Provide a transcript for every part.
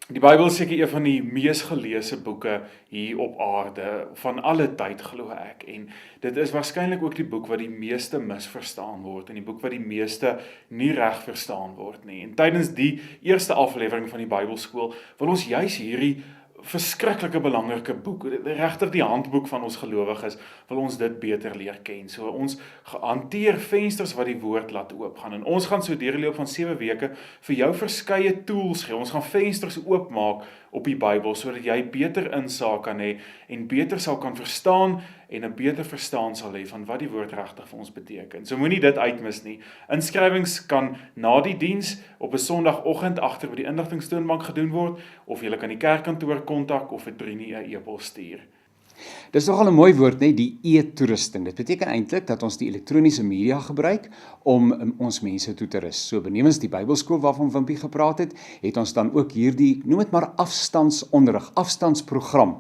Die Bybel is seker een van die mees geleese boeke hier op aarde, van alle tyd glo ek, en dit is waarskynlik ook die boek wat die meeste misverstaan word, en die boek wat die meeste nie reg verstaan word nie. En tydens die eerste aflewering van die Bybelskool wil ons juis hierdie verskriklike belangrike boek, regtig die handboek van ons gelowiges, wil ons dit beter leer ken. So ons hanteer vensters wat die woord laat oopgaan, en ons gaan so deur die loop van 7 weke vir jou verskeie tools gee. Ons gaan vensters oopmaak op die Bybel, sodat jy beter insaag kan hê, en beter sal kan verstaan, en 'n beter verstaan sal hê van wat die woord regtig vir ons beteken. So moenie dit uitmis nie. Inskrywings kan na die diens op 'n Sondagoggend agter by die inligtingstoonbank gedoen word, of jy kan die kerkkantoor kontak of vir Trini 'n e-pos stuur. Dis nogal 'n mooi woord, nee, die e-toerusting. Dit beteken eintlik dat ons die elektroniese media gebruik om ons mense toe te rus. So benewens die Bybelskool waarvan Wimpie gepraat het ons dan ook hierdie, noem dit maar afstandsonderrig, afstandsprogram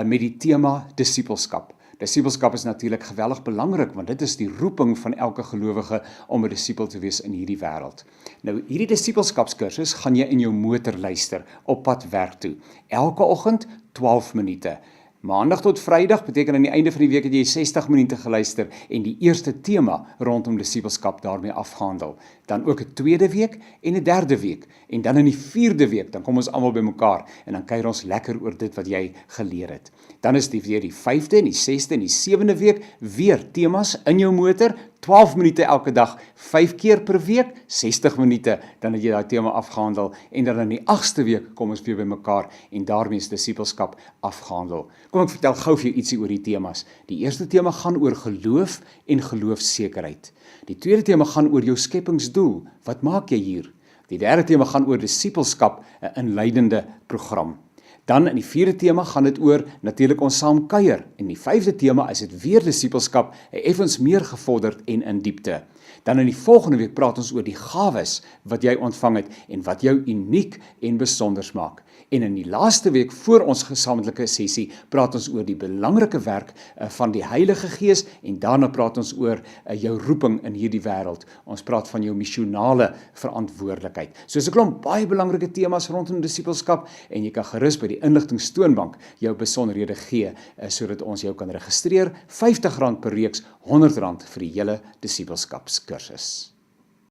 met die tema disippelskap. Disippelskap is natuurlik geweldig belangrik, want dit is die roeping van elke gelowige om 'n disipel te wees in hierdie wêreld. Nou, hierdie disippelskapskursus gaan jy in jou motor luister op pad werk toe. Elke oggend 12 minute. Maandag tot Vrydag beteken aan die einde van die week het jy 60 minute geluister en die eerste tema rondom disippelskap daarmee afgehandel. Dan ook 'n tweede week en 'n derde week. En dan in die 4de week, dan kom ons almal bymekaar en dan kuier ons lekker oor dit wat jy geleer het. Dan is dit weer die 5de en die 6de en die 7de week weer temas in jou motor, 12 minute elke dag, 5 keer per week, 60 minute, dan het jy daai tema afgehandel, en dan in die 8ste week kom ons weer bymekaar en daarmee is disippelskap afgehandel. Kom ek vertel gou vir jou ietsie oor die temas. Die eerste tema gaan oor geloof en geloofsekerheid. Die tweede tema gaan oor jou skepingsdoel. Wat maak jy hier? Die derde tema gaan oor disippelskap, 'n inleidende program. Dan in die 4de tema gaan dit oor natuurlik ons saam kuier. En die 5de tema is dit weer disippelskap, effens meer gevorderd en in diepte. Dan in die volgende week praat ons oor die gawes wat jy ontvang het en wat jou uniek en besonders maak. En in die laaste week voor ons gesamentlike sessie praat ons oor die belangrike werk van die Heilige Gees en daarna praat ons oor jou roeping in hierdie wêreld. Ons praat van jou missionale verantwoordelikheid. So is 'n klomp baie belangrike temas rondom disippelskap en jy kan gerus by die inligtingstoonbank jou besonderhede gee sodat ons jou kan registreer. R50 per reeks, R100 vir die hele disippelskapskursus.